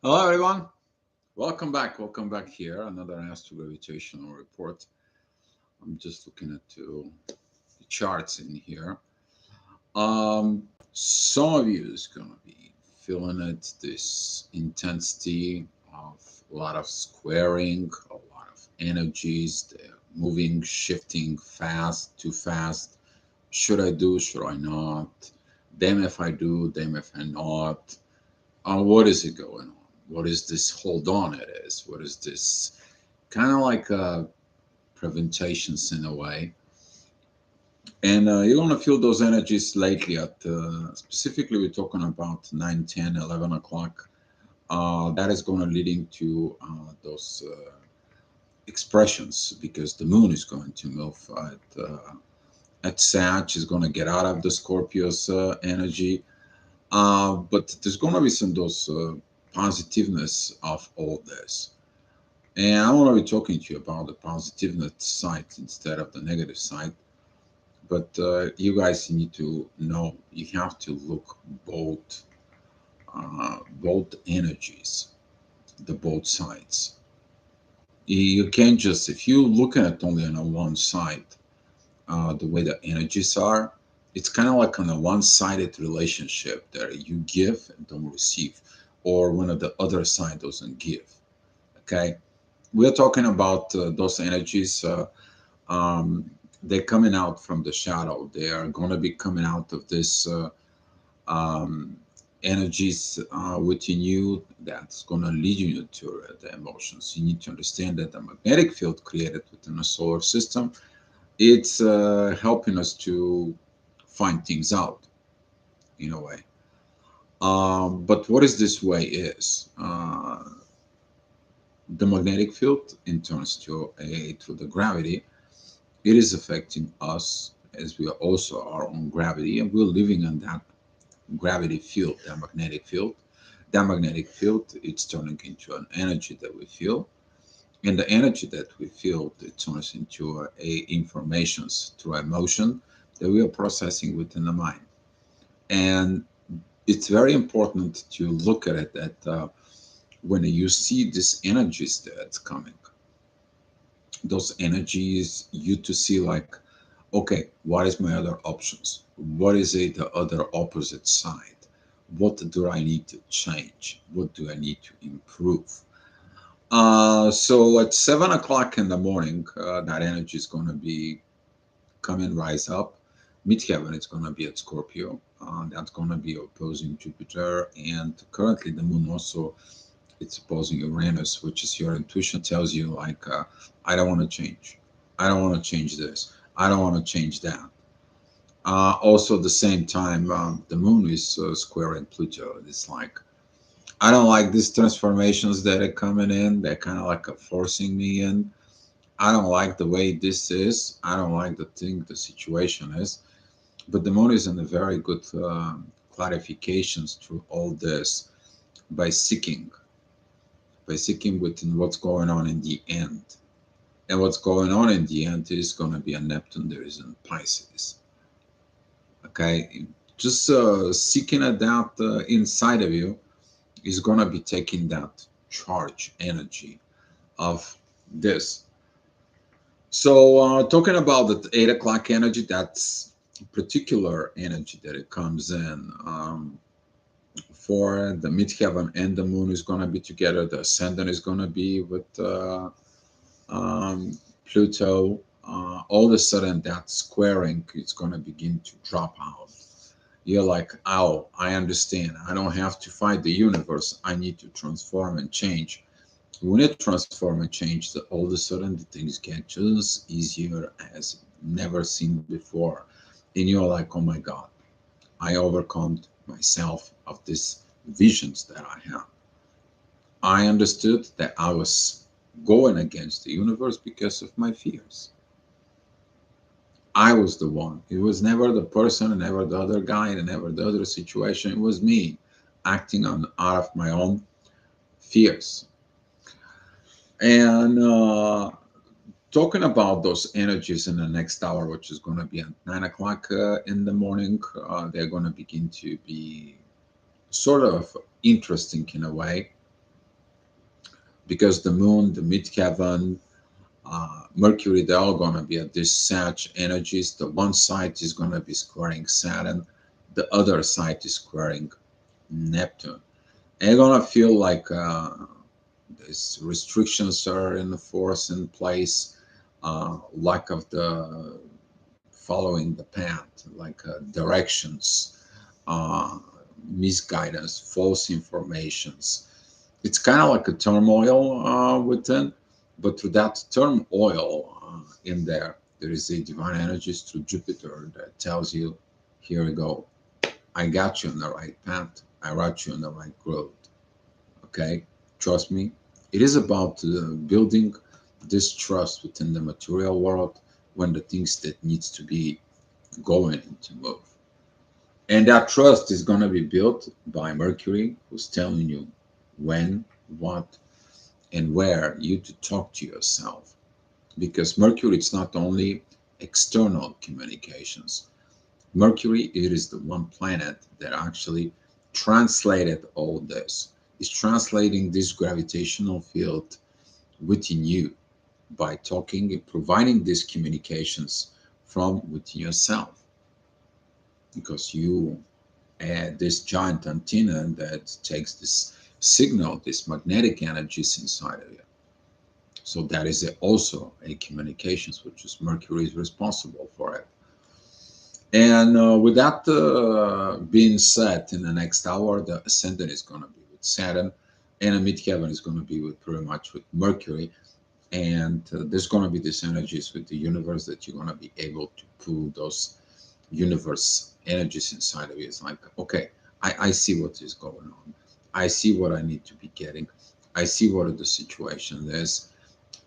Hello, everyone. Welcome back. Welcome back here. Another gravitational report. I'm just looking at the charts in here. Some of you is gonna be feeling it. This intensity of a lot of squaring, a lot of energies. They're moving, shifting fast, too fast. Should I do? Should I not? Damn if I do. Damn if I not. What is it going on? What is this hold on it is? What is this kind of like preventations in a way? And you're going to feel those energies lately at specifically we're talking about 9, 10, 11 o'clock. That is going to leading to those expressions because the moon is going to move at Sag, is going to get out of the Scorpio's energy. But there's going to be some those positiveness of all this. And I want to be talking to you about the positiveness side instead of the negative side. But you guys need to know you have to look both energies, the both sides. You can't just if you look at it only on a one side, the way the energies are, it's kind of like on a one-sided relationship that you give and don't receive, or one of the other side doesn't give. Okay, we're talking about those energies. They're coming out from the shadow. They are going to be coming out of this um, energies within you that's going to lead you to the emotions. You need to understand that the magnetic field created within the solar system, it's helping us to find things out in a way. But what is this way is the magnetic field in terms to the gravity, it is affecting us as we are also our own gravity, and we're living in that gravity field, that magnetic field. That magnetic field, it's turning into an energy that we feel, and the energy that we feel, it turns into a informations through emotion that we are processing within the mind. And it's very important to look at it that when you see these energies that's coming, those energies, you to see like, okay, what is my other options? What is it the other opposite side? What do I need to change? What do I need to improve? So at 7 o'clock in the morning, that energy is going to be coming rise up. Midheaven is going to be at Scorpio. That's going to be opposing Jupiter, and currently the Moon also it's opposing Uranus, which is your intuition tells you like, I don't want to change. I don't want to change this. I don't want to change that. Also, at the same time, the Moon is squaring Pluto. It's like I don't like these transformations that are coming in. They're kind of like forcing me in. I don't like the way this is. I don't like the thing, the situation is. But the moon is in a very good clarifications through all this by seeking, by seeking within what's going on in the end. And what's going on in the end is going to be a Neptune there is in Pisces. Okay, just seeking at that inside of you is going to be taking that charge energy of this. So, talking about the 8 o'clock energy, that's particular energy that it comes in for the midheaven and the moon is going to be together. The ascendant is going to be with Pluto. All of a sudden, that squaring is going to begin to drop out. You're like, oh, I understand. I don't have to fight the universe. I need to transform and change. When it transform and change, all of a sudden the things get just easier as never seen before. And you're like, oh my God, I overcome myself of these visions that I have. I understood that I was going against the universe because of my fears. I was the one. It was never the person, never the other guy, and never the other situation. It was me acting on out of my own fears. And talking about those energies in the next hour, which is going to be at 9 o'clock in the morning, they're going to begin to be sort of interesting in a way. because the moon, the midheaven, Mercury, they're all going to be at this Sag energies. The one side is going to be squaring Saturn, the other side is squaring Neptune. And you're going to feel like these restrictions are in force in place, lack of the following the path, like directions, uh, misguidance, false informations. It's kind of like a turmoil within, but through that turmoil in there, there is a divine energies through Jupiter that tells you, here you go, I got you on the right path, I wrote you on the right road. Okay, trust me. It is about building this trust within the material world when the things that needs to be going to move. And that trust is going to be built by Mercury, who's telling you when, what, and where you to talk to yourself. Because Mercury, it's not only external communications. Mercury, it is the one planet that actually translated all this. It's translating this gravitational field within you by talking and providing these communications from within yourself. Because you add this giant antenna that takes this signal, this magnetic energies inside of you. So that is also a communications, which is Mercury is responsible for it. And with that being said, in the next hour, the ascendant is going to be with Saturn, and the midheaven is going to be with pretty much with Mercury. And there's going to be these energies with the universe that you're going to be able to pull those universe energies inside of you. It's like, okay, I see what is going on. I see what I need to be getting. I see what the situation is.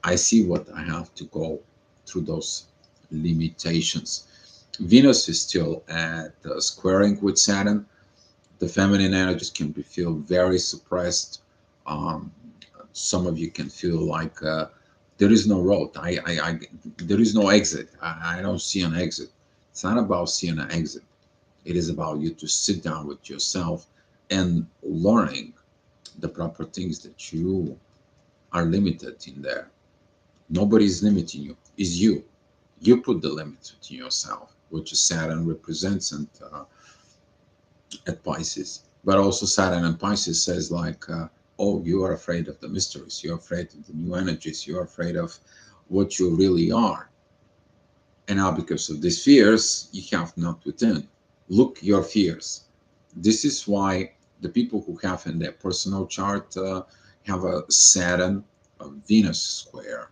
I see what I have to go through those limitations. Venus is still at squaring with Saturn. The feminine energies can be feel very suppressed. Um, some of you can feel like there is no road. There is no exit. I don't see an exit. It's not about seeing an exit. It is about you to sit down with yourself and learning the proper things that you are limited in there. Nobody is limiting you. It's you. You put the limits within yourself, which Saturn represents and at Pisces. But also Saturn and Pisces says like, oh, you are afraid of the mysteries. You're afraid of the new energies. You're afraid of what you really are. And now because of these fears, you have not within. Look your fears. This is why the people who have in their personal chart have a Saturn, a Venus square,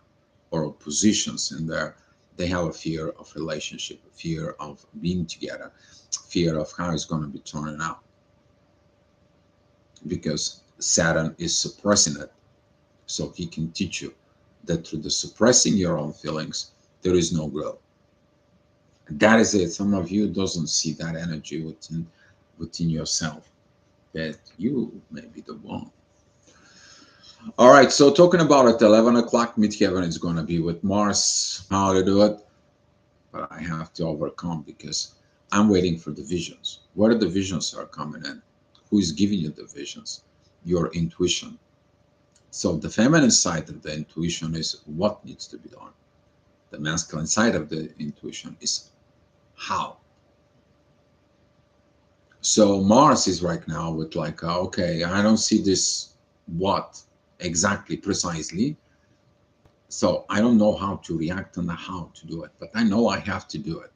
or positions in there. They have a fear of relationship, a fear of being together, fear of how it's going to be turning out. Because Saturn is suppressing it. So he can teach you that through the suppressing your own feelings, there is no growth. That is it. Some of you doesn't see that energy within yourself, that you may be the one. All right, so talking about at 11 o'clock, midheaven is going to be with Mars. How to do it? But I have to overcome because I'm waiting for the visions. What are the visions are coming in? Who is giving you the visions? Your intuition. So the feminine side of the intuition is what needs to be done. The masculine side of the intuition is how. So Mars is right now with like, okay, I don't see this what exactly precisely. So I don't know how to react on the how to do it, but I know I have to do it.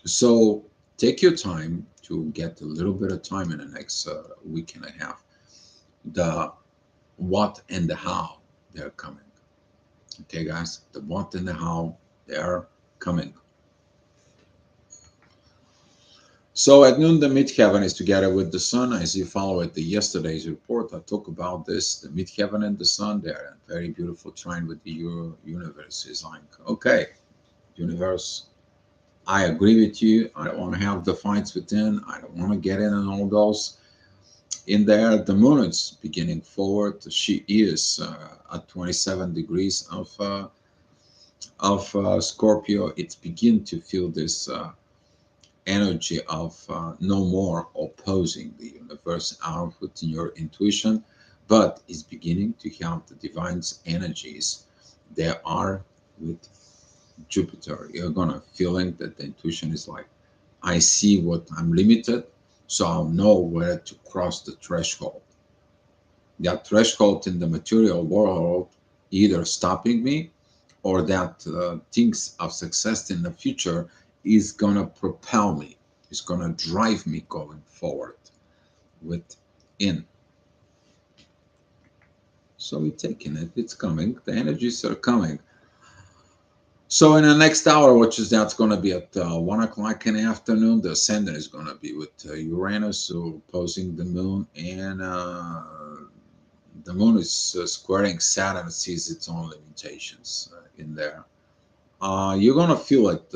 So take your time to get a little bit of time in the next week and a half. The what and the how, they're coming. Okay, guys, the what and the how, they're coming. So at noon, the midheaven is together with the sun. As you follow it, the yesterday's report, I talk about this. The midheaven and the sun, they're a very beautiful trine with the universe. Is like, okay, universe, I agree with you. I don't want to have the fights within. I don't want to get in on all those. In there, the moon is beginning forward. She is at 27 degrees of Scorpio. It's begin to feel this energy of no more opposing the universe out within your intuition, but it's beginning to have the divine's energies. They are with Jupiter. You're gonna feeling that the intuition is like, I see what I'm limited, so I'll know where to cross the threshold. That threshold in the material world either stopping me, or that things of success in the future is gonna propel me, is gonna drive me going forward within. So we're taking it, it's coming, the energies are coming. So in the next hour, which is that's going to be at 1 o'clock in the afternoon, the ascendant is going to be with Uranus, so opposing the moon, and the moon is squaring Saturn. It sees its own limitations in there. You're going to feel it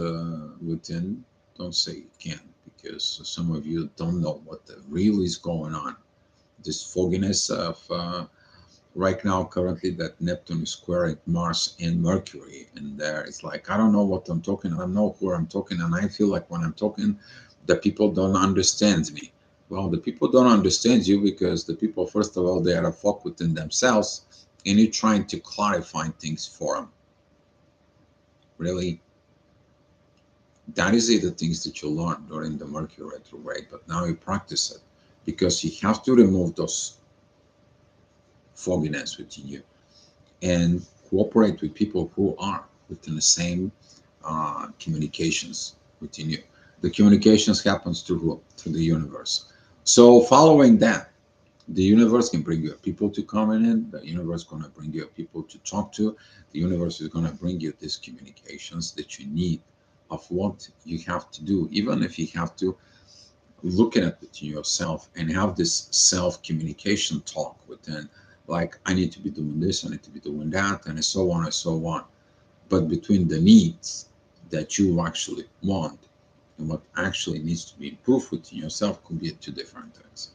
within. Don't say you can't, because some of you don't know what the really is going on. This fogginess of right now, currently, that Neptune is squaring Mars and Mercury, and there it's like, I don't know what I'm talking, I don't know who I'm talking, and I feel like when I'm talking, the people don't understand me. Well, the people don't understand you because the people, first of all, they are a folk within themselves, and you're trying to clarify things for them. Really, that is the things that you learn during the Mercury retrograde, but now you practice it because you have to remove those fogginess within you and cooperate with people who are within the same communications within you. The communications happens through who? Through the universe. So following that, the universe can bring you people to come in. The universe is going to bring you people to talk to. The universe is going to bring you these communications that you need of what you have to do, even if you have to looking at it yourself and have this self communication talk within, like, I need to be doing this, I need to be doing that, and so on and so on. But between the needs that you actually want and what actually needs to be improved within yourself could be two different things.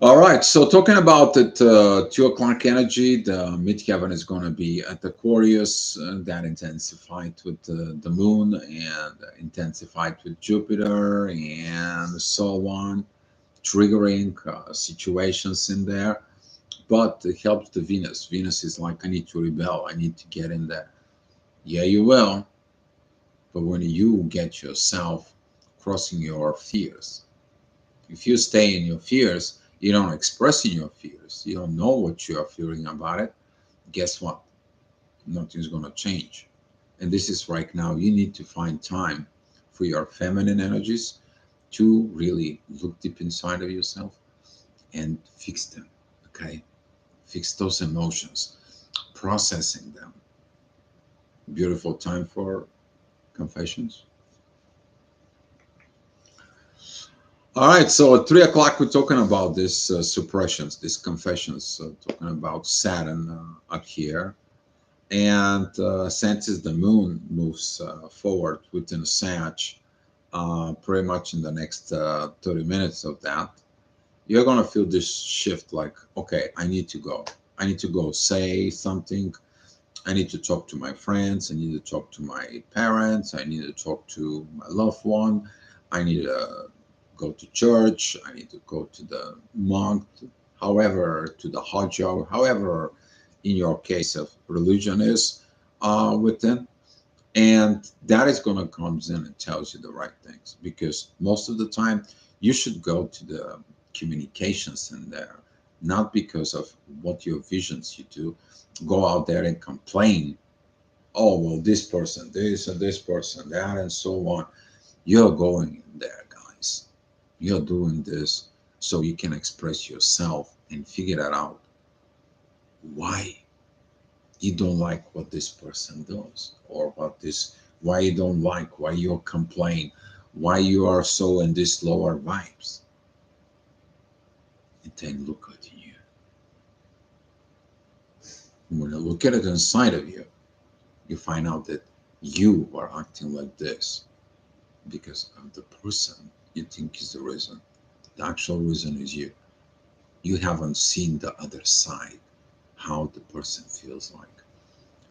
All right, so talking about it, 2 o'clock energy, the midheaven is going to be at Aquarius, that intensified with the moon and intensified with Jupiter and so on, triggering situations in there. But it helps the Venus. Venus is like, I need to rebel, I need to get in there. Yeah, you will, but when you get yourself crossing your fears, if you stay in your fears, you don't express in your fears, you don't know what you are feeling about it, guess what? Nothing's going to change. And this is right now, you need to find time for your feminine energies to really look deep inside of yourself and fix them. Okay? Fix those emotions, processing them. Beautiful time for confessions. All right, so at 3 o'clock, we're talking about this suppressions, these confessions, talking about Saturn up here. And since the moon moves forward within Sag, pretty much in the next 30 minutes of that, you're going to feel this shift like, okay, I need to go. I need to go say something. I need to talk to my friends. I need to talk to my parents. I need to talk to my loved one. I need to go to church. I need to go to the monk, however, to the Hajj, however, in your case of religion is within. And that is going to comes in and tells you the right things, because most of the time you should go to the communications in there, not because of what your visions you do. Go out there and complain, oh well, this person this and this person that and so on. You're going in there, guys, you're doing this so you can express yourself and figure that out, why you don't like what this person does, or what this, why you don't like, why you complain, why you are so in this lower vibes. And then look at you. When you look at it inside of you, you find out that you are acting like this because of the person you think is the reason. The actual reason is you. You haven't seen the other side, how the person feels like.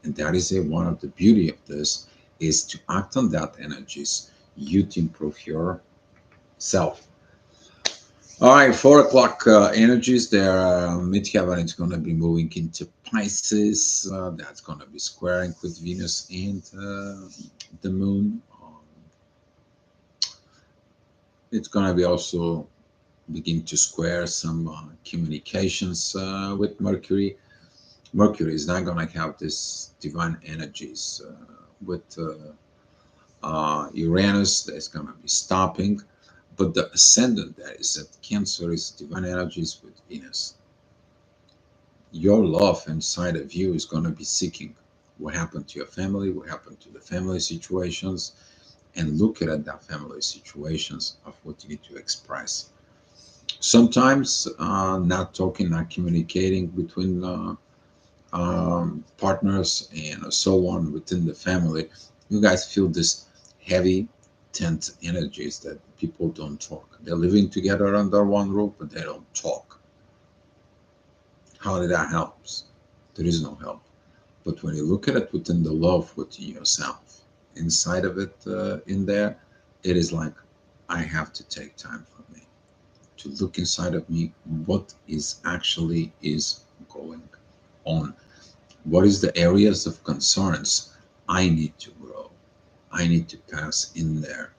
And that is one of the beauty of this, is to act on that energies, you to improve yourself. All right, 4 o'clock energies there. Midheaven is going to be moving into Pisces. That's going to be squaring with Venus and the moon. It's going to be also begin to square some communications with Mercury. Mercury is not going to have this divine energies with Uranus. That's going to be stopping. But the ascendant that is at Cancer is divine energies with Venus. Your love inside of you is going to be seeking what happened to your family, what happened to the family situations, and look at that family situations of what you need to express. Sometimes not talking, not communicating between partners and so on within the family, you guys feel this heavy, tense energies that people don't talk. They're living together under one roof, but they don't talk. How did that help? There is no help. But when you look at it within the love within yourself, inside of it, in there, it is like, I have to take time for me to look inside of me. What is actually is going on? What is the areas of concerns I need to grow? I need to pass in there.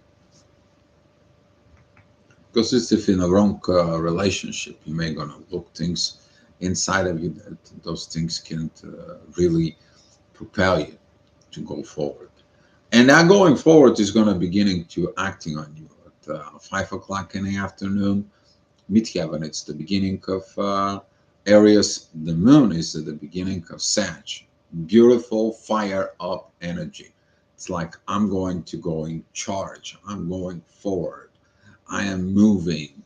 Because it's if in a wrong relationship, you may gonna look things inside of you that those things can't really propel you to go forward. And that going forward is going to beginning to acting on you at 5 o'clock in the afternoon. Midheaven, it's the beginning of Aries. The moon is at the beginning of Sag. Beautiful fire up energy. It's like I'm going to go in charge. I'm going forward. I am moving.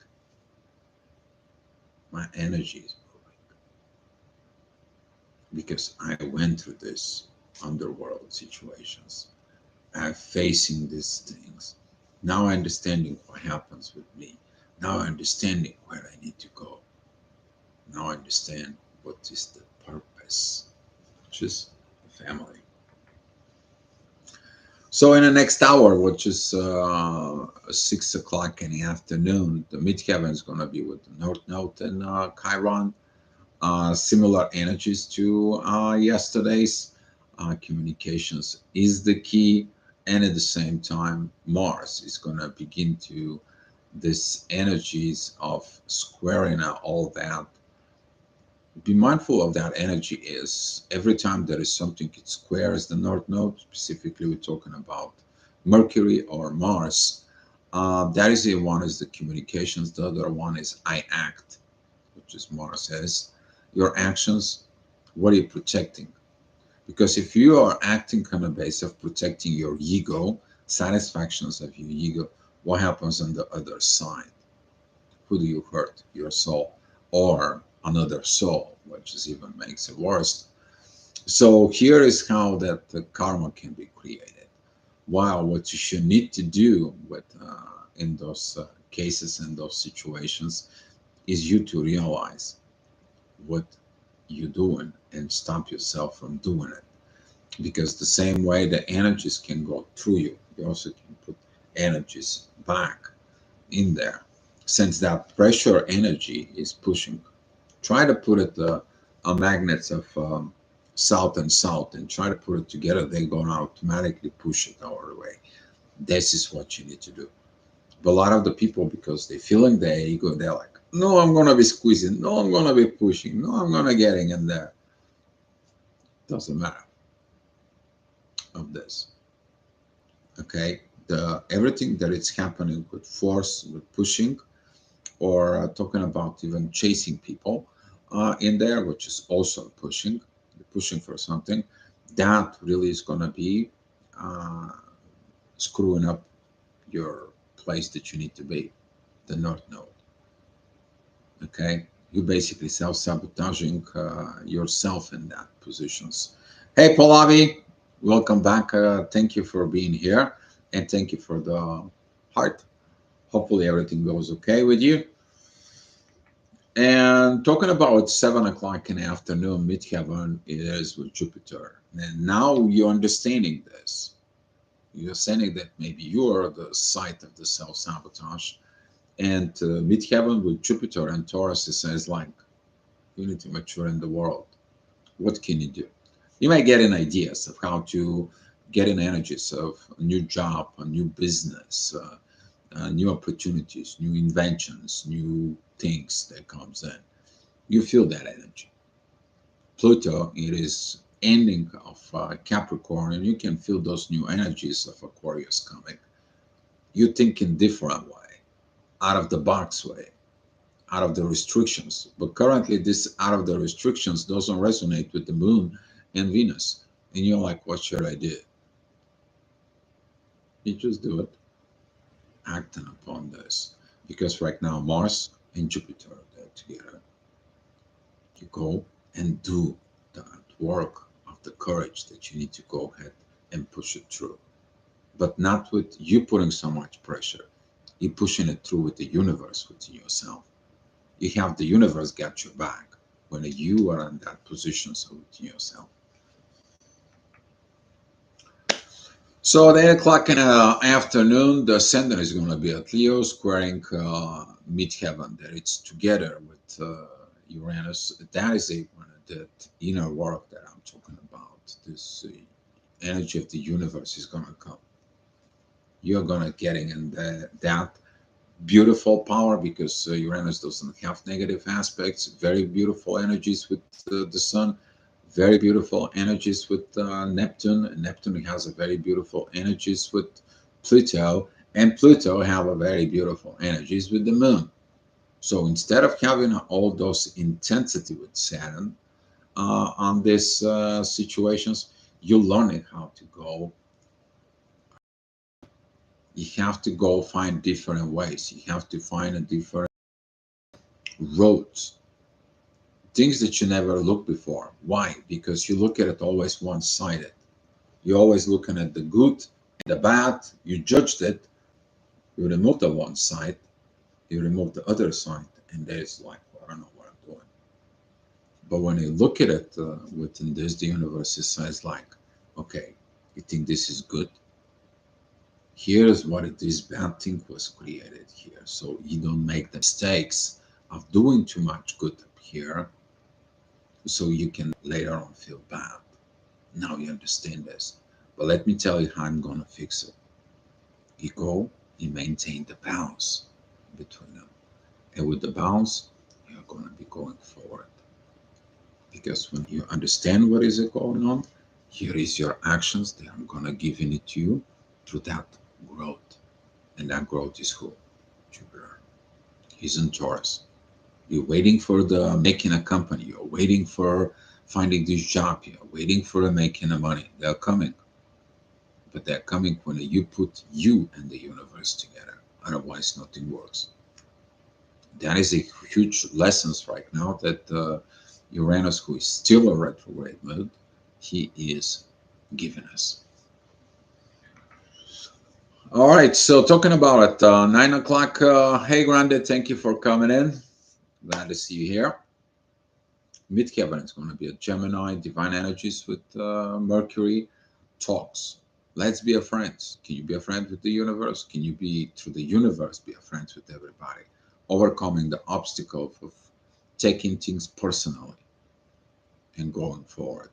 My energy is moving because I went through this underworld situations. I'm facing these things. Now understanding what happens with me. Now understanding where I need to go. Now I understand what is the purpose, which is the family. So in the next hour, which is 6 o'clock in the afternoon, the midheaven is going to be with the North Node and Chiron. Similar energies to yesterday's. Communications is the key, and at the same time, Mars is going to begin to this energies of squaring out all that. Be mindful of that energy is every time there is something it squares the North Node, specifically we're talking about Mercury or Mars. That is the one is the communications. The other one is I act, which is Mars says. Your actions, what are you protecting? Because if you are acting on the base of protecting your ego, satisfactions of your ego, what happens on the other side? Who do you hurt? Your soul or another soul, which is even makes it worse. So here is how that the karma can be created. While what you should need to do with in those cases and those situations is you to realize what you're doing and stop yourself from doing it. Because the same way the energies can go through you, you also can put energies back in there. Since that pressure energy is pushing, try to put it magnets of south and south and try to put it together. They're going to automatically push it our way. This is what you need to do. But a lot of the people, because they're feeling their ego, they're like, no, I'm going to be squeezing. No, I'm going to be pushing. No, I'm going to getting in there. Doesn't matter of this. Okay, the everything that is happening with force, with pushing, or talking about even chasing people in there, which is also pushing for something, that really is going to be uh, screwing up your place that you need to be, the North Node. Okay, you basically self-sabotaging yourself in that positions. Hey, Pallavi, welcome back. Thank you for being here, and thank you for the heart. Hopefully everything goes okay with you. And talking about 7 o'clock in the afternoon, midheaven is with Jupiter. And now you're understanding this. You're saying that maybe you're the site of the self sabotage, And midheaven with Jupiter and Taurus, it says like, you need to mature in the world. What can you do? You might get in ideas of how to get in energies of a new job, a new business, new opportunities, new inventions, new things that comes in. You feel that energy. Pluto, it is ending of Capricorn, and you can feel those new energies of Aquarius coming. You think in different way, out of the box way, out of the restrictions. But currently, this out of the restrictions doesn't resonate with the moon and Venus. And you're like, what should I do? You just do it, acting upon this. Because right now, Mars and Jupiter are together. You go and do that work of the courage that you need to go ahead and push it through. But not with you putting so much pressure. You're pushing it through with the universe, within yourself. You have the universe got your back when you are in that position, so within yourself. So at 8 o'clock in the afternoon, the ascendant is going to be at Leo, squaring midheaven. That it's together with Uranus. That is that inner work that I'm talking about. This energy of the universe is going to come. You're going to getting in that beautiful power because Uranus doesn't have negative aspects. Very beautiful energies with the Sun. Very beautiful energies with Neptune. Neptune has a very beautiful energies with Pluto, and Pluto have a very beautiful energies with the Moon. So instead of having all those intensity with Saturn on these situations, you're learning how to go. You have to go find different ways. You have to find a different roads, things that you never looked before. Why? Because you look at it always one-sided. You're always looking at the good and the bad. You judged it. You remove the one side. You remove the other side, and there's like, well, I don't know what I'm doing. But when you look at it within this, the universe it says like, okay, you think this is good? Here's what this bad thing was created here. So you don't make the mistakes of doing too much good up here, so you can later on feel bad. Now you understand this. But let me tell you how I'm going to fix it. You go, you maintain the balance between them. And with the balance, you're going to be going forward. Because when you understand what is going on, here is your actions that I'm going to give it to you through that growth. And that growth is who? Jupiter. He's in Taurus. You're waiting for the making a company. You're waiting for finding this job. You're waiting for making the money. They're coming. But they're coming when you put you and the universe together. Otherwise, nothing works. That is a huge lessons right now that Uranus, who is still a retrograde mode, he is giving us. All right, so talking about it, 9 o'clock. Hey, Grande, thank you for coming in. Glad to see you here. Midheaven is going to be a Gemini, divine energies with Mercury talks. Let's be a friends. Can you be a friend with the universe? Can you be through the universe be a friend with everybody? Overcoming the obstacle of taking things personally and going forward.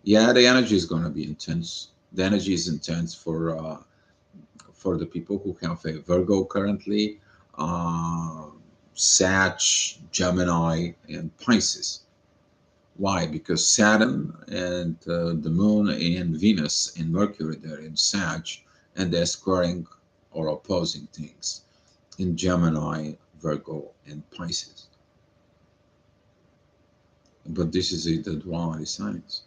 Yeah, the energy is going to be intense. The energy is intense for the people who have a Virgo currently, Sag, Gemini, and Pisces. Why? Because Saturn and the Moon and Venus and Mercury, they're in Sag, and they're squaring or opposing things in Gemini, Virgo, and Pisces. But this is the duality signs.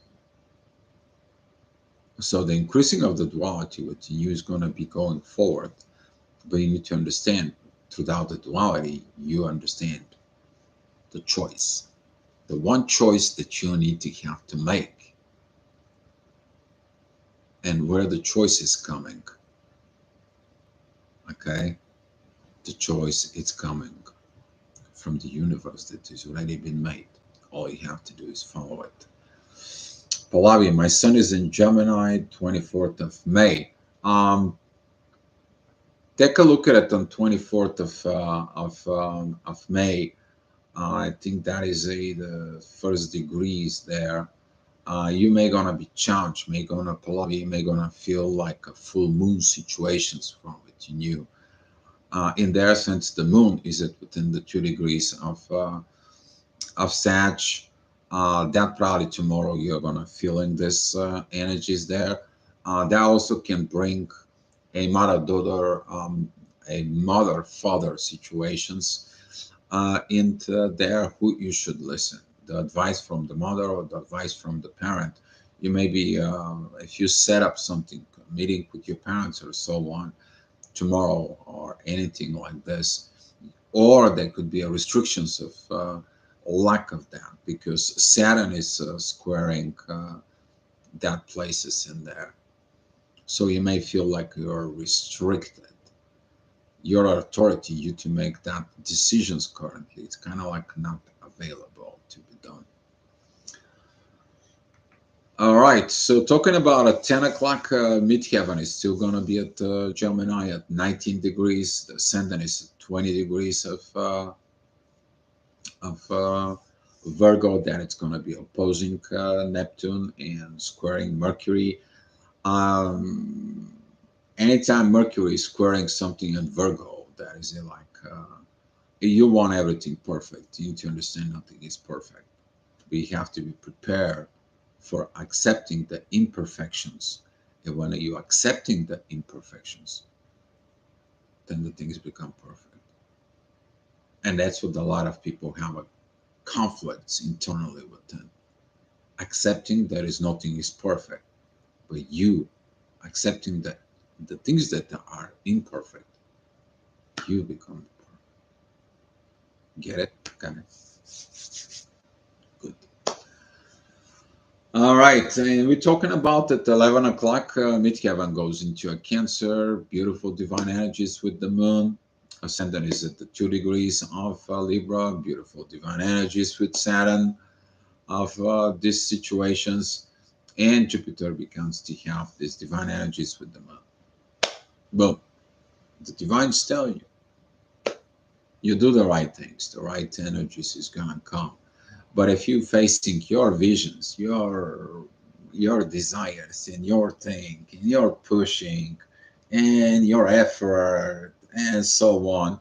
So the increasing of the duality with you is going to be going forward. But you need to understand, throughout the duality, you understand the choice. The one choice that you need to have to make. And where the choice is coming. Okay? The choice is coming from the universe that has already been made. All you have to do is follow it. Pallavi, my son is in Gemini, 24th of May. Take a look at it on 24th of May. I think that is the first degrees there. You may gonna be challenged, may gonna Pallavi, may gonna feel like a full moon situations from within you. In their sense, the moon is it within the 2 degrees of Sag. That probably tomorrow you're gonna feeling this energies there. That also can bring a mother-daughter, a mother-father situations into there who you should listen. The advice from the mother or the advice from the parent. You may be, if you set up something, a meeting with your parents or so on, tomorrow or anything like this, or there could be a restrictions of lack of that because Saturn is squaring that places in there. So you may feel like you're restricted. Your authority, you to make that decisions currently, it's kind of like not available to be done. All right, so talking about at 10 o'clock, midheaven is still going to be at Gemini at 19 degrees. The ascendant is at 20 degrees of Virgo. Then it's going to be opposing Neptune and squaring Mercury. Um, Anytime Mercury is squaring something in Virgo, that is like you want everything perfect. You need to understand nothing is perfect. We have to be prepared for accepting the imperfections. And when you accepting the imperfections, then the things become perfect. And that's what a lot of people have a conflicts internally within. Accepting that is nothing is perfect, but you accepting that the things that are imperfect, you become perfect. Get it? Got it? Good. All right, and we're talking about at 11 o'clock, midheaven goes into a Cancer, beautiful divine energies with the moon. Ascendant is at the 2 degrees of Libra, beautiful divine energies with Saturn of these situations. And Jupiter begins to have these divine energies with the moon. Boom. The divines tell you, you do the right things, the right energies is gonna come. But if you facing your visions, your desires and your thing and your pushing and your effort and so on,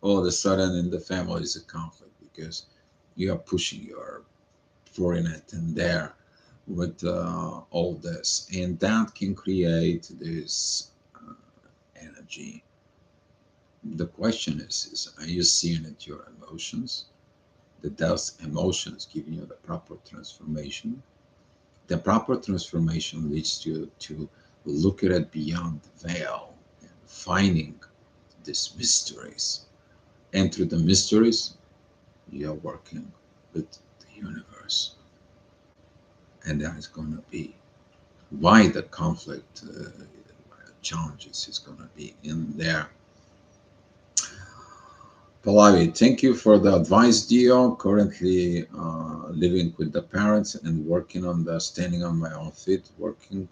all of a sudden in the family is a conflict because you are pushing your foreignet in there with all this, and that can create this energy. The question is are you seeing it your emotions? That those emotions giving you the proper transformation. The proper transformation leads you to look at it beyond the veil and finding these mysteries. And through the mysteries, you're working with the universe. And that is going to be why the conflict challenges is going to be in there. Pallavi, thank you for the advice, Dio. Currently living with the parents and working on the standing on my own feet, working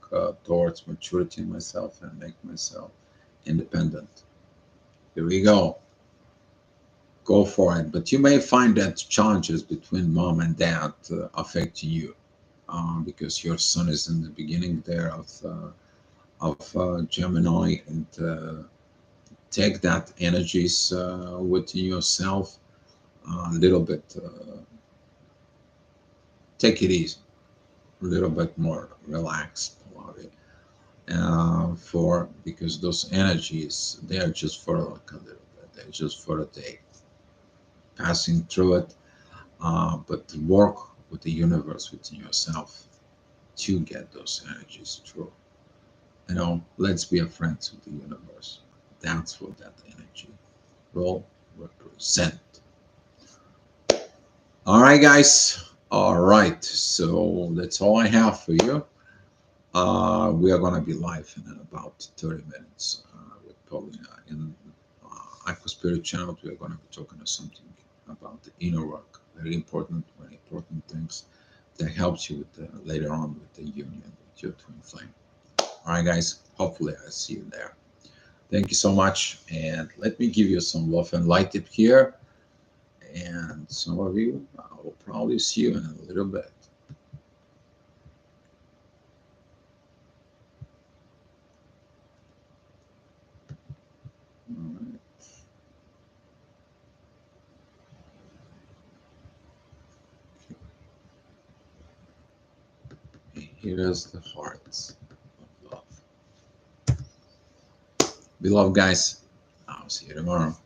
towards maturity in myself and make myself independent. Here we go. Go for it. But you may find that challenges between mom and dad affecting you because your son is in the beginning there of Gemini and take that energies within yourself a little bit. Take it easy, a little bit more relaxed about it. For because those energies they are just for like a little bit. They're just for a day, passing through it. But work with the universe within yourself to get those energies through. Let's be a friends with the universe. That's what that energy will represent. All right, guys. All right. So that's all I have for you. We are going to be live in about 30 minutes with Paulina in Aqua Spirit channel. We are going to be talking something about the inner work. Very important, very important things that helps you with later on with the union with your twin flame. All right, guys. Hopefully, I see you there. Thank you so much. And let me give you some love and light tip here. And some of you, I will probably see you in a little bit. All right. And here's the hearts of love. Beloved guys, I'll see you tomorrow.